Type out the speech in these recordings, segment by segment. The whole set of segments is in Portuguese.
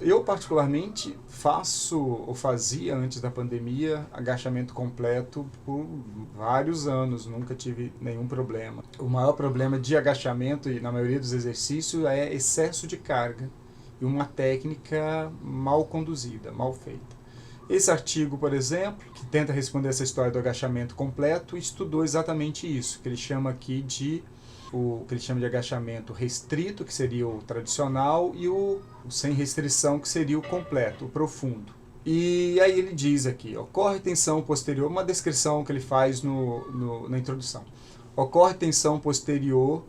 Eu, particularmente, faço ou fazia antes da pandemia agachamento completo por vários anos, nunca tive nenhum problema. O maior problema de agachamento e na maioria dos exercícios é excesso de carga e uma técnica mal conduzida, mal feita. Esse artigo, por exemplo, que tenta responder essa história do agachamento completo, estudou exatamente isso, que ele chama aqui de o que ele chama de agachamento restrito, que seria o tradicional, e o sem restrição, que seria o completo, o profundo. E aí ele diz aqui, ocorre tensão posterior, uma descrição que ele faz na introdução. Ocorre tensão posterior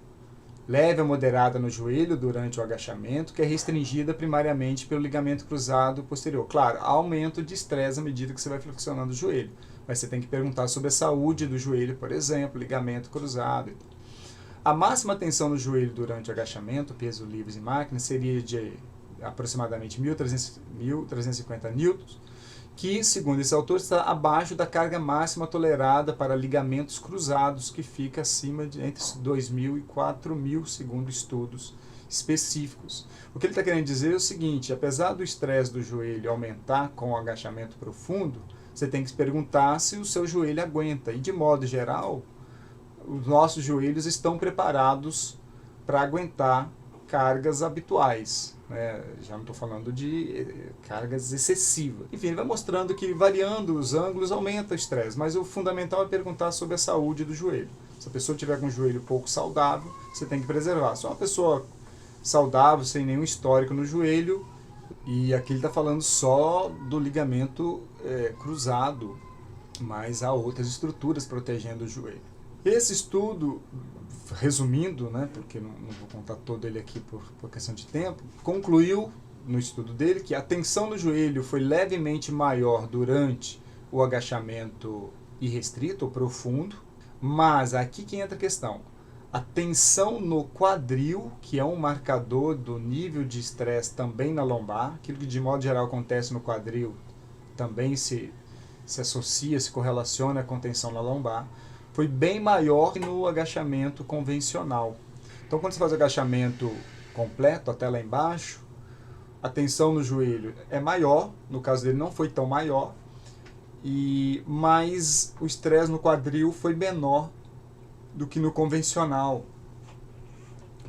leve a moderada no joelho durante o agachamento, que é restringida primariamente pelo ligamento cruzado posterior. Claro, há aumento de estresse à medida que você vai flexionando o joelho, mas você tem que perguntar sobre a saúde do joelho, por exemplo, ligamento cruzado. A máxima tensão no joelho durante o agachamento, peso livres em máquina, seria de aproximadamente 1.350 newtons, que, segundo esse autor, está abaixo da carga máxima tolerada para ligamentos cruzados, que fica acima de entre 2.000 e 4.000, segundo estudos específicos. O que ele está querendo dizer é o seguinte: apesar do estresse do joelho aumentar com o agachamento profundo, você tem que se perguntar se o seu joelho aguenta. E, de modo geral, os nossos joelhos estão preparados para aguentar cargas habituais, né? Já não estou falando de cargas excessivas. Enfim, ele vai mostrando que variando os ângulos aumenta o estresse, mas o fundamental é perguntar sobre a saúde do joelho. Se a pessoa tiver com o joelho pouco saudável, você tem que preservar. Se é uma pessoa saudável, sem nenhum histórico no joelho, e aqui ele está falando só do ligamento cruzado, mas há outras estruturas protegendo o joelho. Esse estudo, resumindo, né, porque não vou contar todo ele aqui por questão de tempo, concluiu no estudo dele que a tensão no joelho foi levemente maior durante o agachamento irrestrito ou profundo, mas aqui que entra a questão. A tensão no quadril, que é um marcador do nível de estresse também na lombar, aquilo que de modo geral acontece no quadril também se associa, se correlaciona com tensão na lombar, foi bem maior que no agachamento convencional. Então, quando você faz o agachamento completo, até lá embaixo, a tensão no joelho é maior, no caso dele não foi tão maior, mas o estresse no quadril foi menor do que no convencional.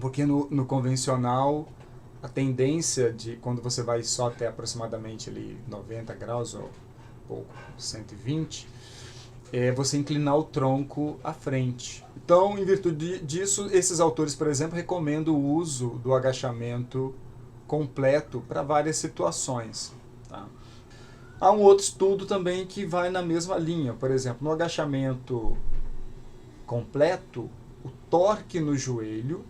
Porque no convencional, a tendência de, quando você vai só até aproximadamente ali 90 graus ou pouco, 120, é você inclinar o tronco à frente. Então, em virtude disso, esses autores, por exemplo, recomendam o uso do agachamento completo para várias situações. Tá? Há um outro estudo também que vai na mesma linha. Por exemplo, no agachamento completo, o torque no joelho,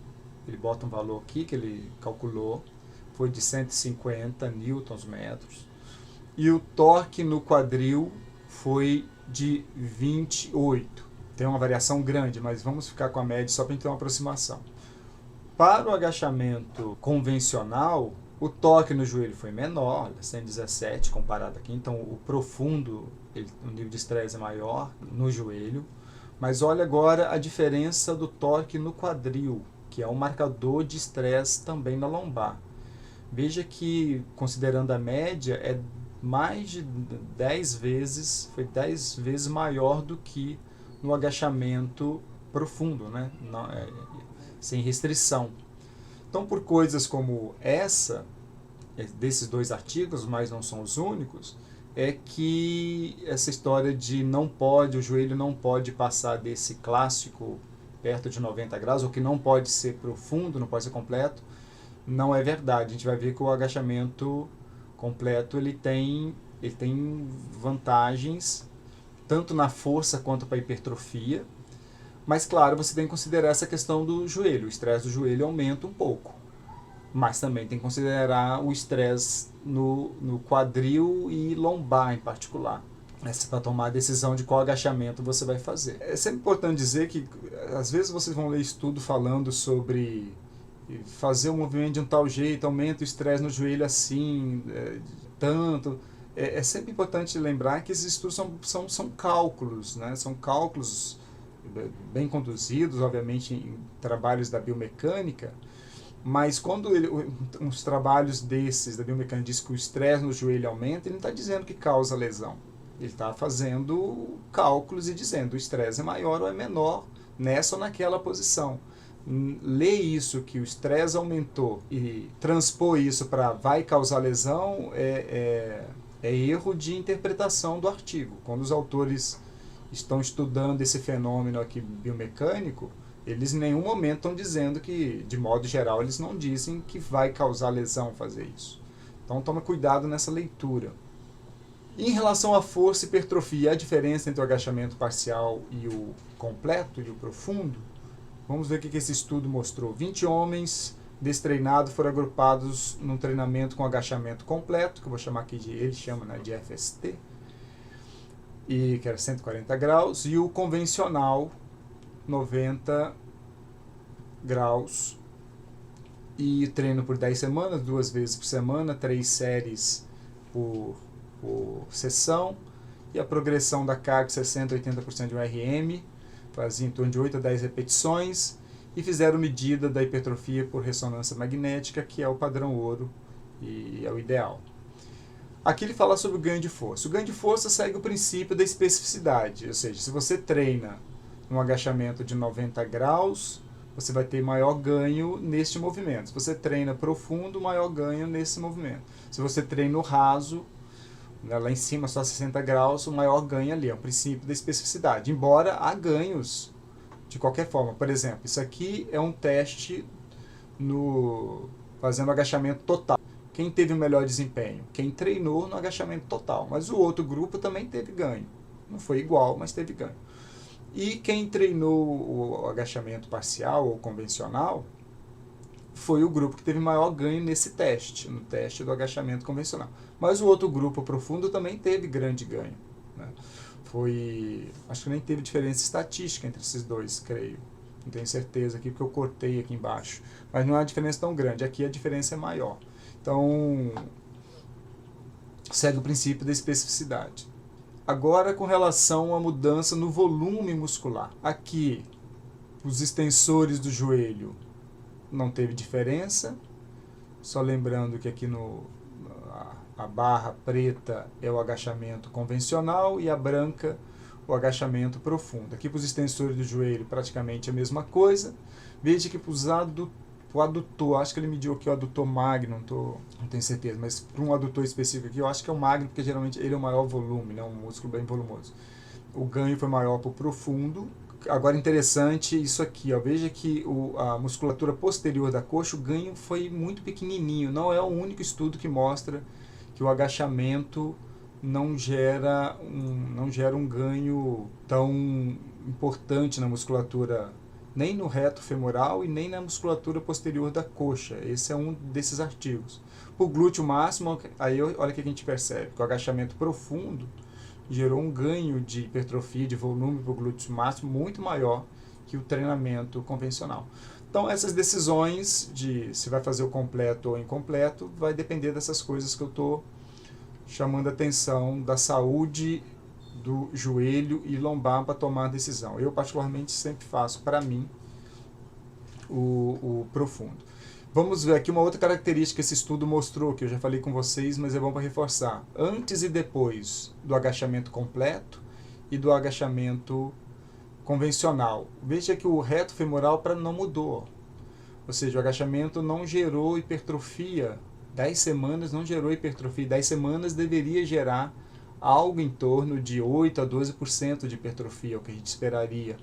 ele bota um valor aqui que ele calculou, foi de 150 newtons-metros, e o torque no quadril foi de 28. Tem uma variação grande, mas vamos ficar com a média só para ter uma aproximação. Para o agachamento convencional, o torque no joelho foi menor, 117 comparado aqui, então o profundo, o nível de estresse é maior no joelho. Mas olha agora a diferença do torque no quadril, que é um marcador de estresse também na lombar. Veja que, considerando a média, é mais de 10 vezes, foi 10 vezes maior do que no agachamento profundo, né? Sem restrição. Então, por coisas como essa, desses dois artigos, mas não são os únicos, é que essa história de o joelho não pode passar desse clássico perto de 90 graus, ou que não pode ser profundo, não pode ser completo, não é verdade. A gente vai ver que o agachamento completo ele tem vantagens tanto na força quanto para a hipertrofia, mas claro, você tem que considerar essa questão do joelho. O estresse do joelho aumenta um pouco, mas também tem que considerar o estresse no quadril e lombar em particular, para tomar a decisão de qual agachamento você vai fazer. É sempre importante dizer que às vezes vocês vão ler estudo falando sobre fazer o movimento de um tal jeito, aumenta o estresse no joelho assim, tanto. É sempre importante lembrar que esses estudos são cálculos, né? São cálculos bem conduzidos, obviamente, em trabalhos da biomecânica, Mas quando uns trabalhos desses da biomecânica diz que o estresse no joelho aumenta, ele não está dizendo que causa lesão. Ele está fazendo cálculos e dizendo o estresse é maior ou é menor nessa ou naquela posição. Ler isso, que o estresse aumentou, e transpor isso para vai causar lesão, é erro de interpretação do artigo. Quando os autores estão estudando esse fenômeno aqui biomecânico, eles em nenhum momento estão dizendo que, de modo geral, eles não dizem que vai causar lesão fazer isso. Então toma cuidado nessa leitura. Em relação à força e hipertrofia, a diferença entre o agachamento parcial e o completo e o profundo, vamos ver o que esse estudo mostrou. 20 homens destreinados foram agrupados num treinamento com agachamento completo, que eu vou chamar aqui de, ele chama, né, de FST, e que era 140 graus, e o convencional, 90 graus, e treino por 10 semanas, 2 vezes por semana, 3 séries por sessão, e a progressão da carga 60% a 80% de um RM, fazia em torno de 8 a 10 repetições, e fizeram medida da hipertrofia por ressonância magnética, que é o padrão ouro e é o ideal. Aqui ele fala sobre o ganho de força. O ganho de força segue o princípio da especificidade, ou seja, se você treina um agachamento de 90 graus, você vai ter maior ganho neste movimento. Se você treina profundo, maior ganho nesse movimento. Se você treina raso, lá em cima só 60 graus, o maior ganho ali, é o princípio da especificidade. Embora há ganhos de qualquer forma. Por exemplo, isso aqui é um teste fazendo agachamento total. Quem teve o melhor desempenho? Quem treinou no agachamento total. Mas o outro grupo também teve ganho. Não foi igual, mas teve ganho. E quem treinou o agachamento parcial ou convencional foi o grupo que teve maior ganho nesse teste, no teste do agachamento convencional. Mas o outro grupo profundo também teve grande ganho, né? Acho que nem teve diferença estatística entre esses dois, creio. Não tenho certeza aqui porque eu cortei aqui embaixo. Mas não é uma diferença tão grande, aqui a diferença é maior. Então, segue o princípio da especificidade. Agora, com relação à mudança no volume muscular. Aqui, os extensores do joelho não teve diferença. Só lembrando que aqui a barra preta é o agachamento convencional e a branca o agachamento profundo. Aqui para os extensores do joelho praticamente a mesma coisa. Veja que para o adutor, acho que ele mediu aqui o adutor magno, não tenho certeza, mas para um adutor específico aqui, eu acho que é o magno, porque geralmente ele é o maior volume, né, um músculo bem volumoso. O ganho foi maior para o profundo. Agora interessante isso aqui, ó, veja que a musculatura posterior da coxa, o ganho foi muito pequenininho. Não é o único estudo que mostra que o agachamento não gera um ganho tão importante na musculatura, nem no reto femoral e nem na musculatura posterior da coxa. Esse é um desses artigos. Por glúteo máximo, aí olha o que a gente percebe, que o agachamento profundo gerou um ganho de hipertrofia, de volume para o glúteo máximo muito maior que o treinamento convencional. Então essas decisões de se vai fazer o completo ou incompleto vai depender dessas coisas que eu estou chamando a atenção da saúde do joelho e lombar para tomar a decisão. Eu particularmente sempre faço, para mim, o profundo. Vamos ver aqui uma outra característica que esse estudo mostrou, que eu já falei com vocês, mas é bom para reforçar. Antes e depois do agachamento completo e do agachamento convencional. Veja que o reto femoral não mudou. Ou seja, o agachamento não gerou hipertrofia. 10 semanas não gerou hipertrofia. 10 semanas deveria gerar algo em torno de 8 a 12% de hipertrofia, o que a gente esperaria.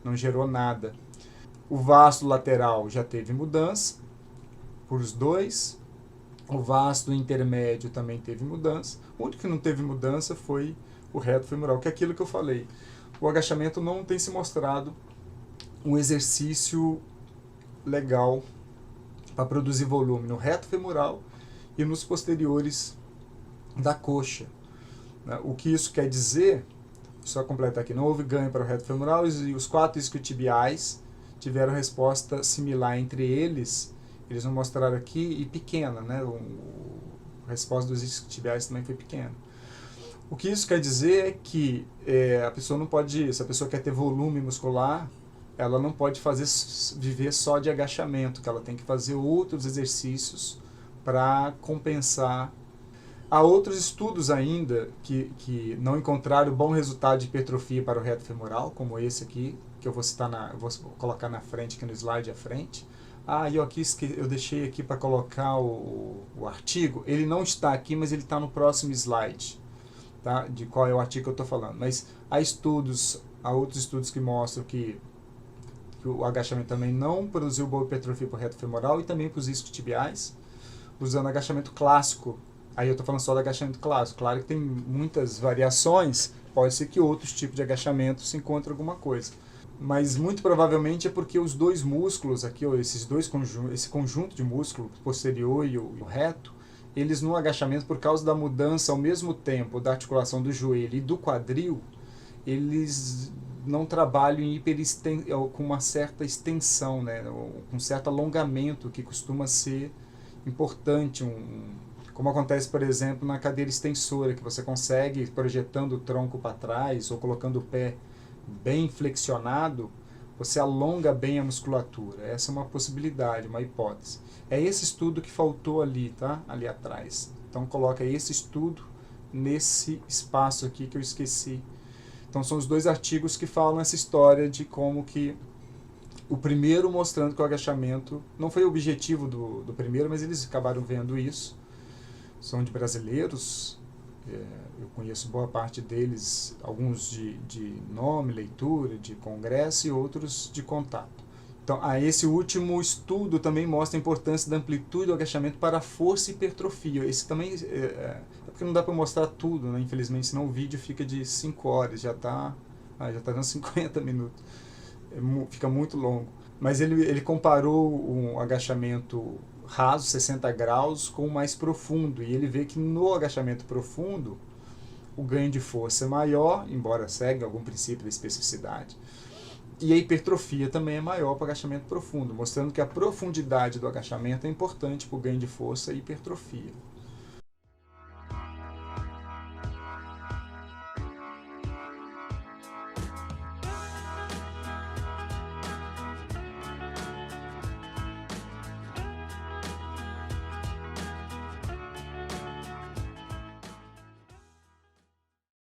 Não gerou nada. O vasto lateral já teve mudança por os dois. O vasto intermédio também teve mudança. O único que não teve mudança foi o reto femoral, que é aquilo que eu falei. O agachamento não tem se mostrado um exercício legal para produzir volume no reto femoral e nos posteriores da coxa. O que isso quer dizer, só completar aqui, não houve ganho para o reto femoral e os 4 isquiotibiais tiveram resposta similar entre eles. Eles não mostraram aqui, e pequena, né? A resposta dos isquiotibiais também foi pequena. O que isso quer dizer é que a pessoa não pode, se a pessoa quer ter volume muscular, ela não pode viver só de agachamento, que ela tem que fazer outros exercícios para compensar. Há outros estudos ainda que não encontraram bom resultado de hipertrofia para o reto femoral, como esse aqui, que eu vou citar vou colocar na frente, aqui no slide à frente. Eu deixei aqui para colocar o artigo. Ele não está aqui, mas ele está no próximo slide, tá? De qual é o artigo que eu estou falando. Mas há outros estudos que mostram que o agachamento também não produziu boa hipertrofia para o reto femoral e também para os isquiotibiais, usando agachamento clássico. Aí eu estou falando só do agachamento clássico. Claro que tem muitas variações, pode ser que outros tipos de agachamento se encontre alguma coisa. Mas muito provavelmente é porque os dois músculos aqui, esse conjunto de músculo posterior e o reto, eles no agachamento, por causa da mudança ao mesmo tempo da articulação do joelho e do quadril, eles não trabalham com uma certa extensão, né, com um certo alongamento que costuma ser importante, como acontece, por exemplo, na cadeira extensora, que você consegue, projetando o tronco para trás ou colocando o pé bem flexionado, você alonga bem a musculatura. Essa é uma possibilidade, uma hipótese. É esse estudo que faltou ali, tá? Ali atrás. Então coloca esse estudo nesse espaço aqui que eu esqueci. Então são os dois artigos que falam essa história de como que o primeiro mostrando que o agachamento não foi o objetivo do primeiro, mas eles acabaram vendo isso. São de brasileiros, eu conheço boa parte deles, alguns de nome, leitura, de congresso e outros de contato. Então, esse último estudo também mostra a importância da amplitude do agachamento para a força e hipertrofia. Esse também, porque não dá para mostrar tudo, né? Infelizmente, senão o vídeo fica de 5 horas, já está dando 50 minutos, fica muito longo. Mas ele comparou um agachamento raso, 60 graus, com o mais profundo, e ele vê que no agachamento profundo o ganho de força é maior, embora segue algum princípio da especificidade, e a hipertrofia também é maior para o agachamento profundo, mostrando que a profundidade do agachamento é importante para o ganho de força e hipertrofia.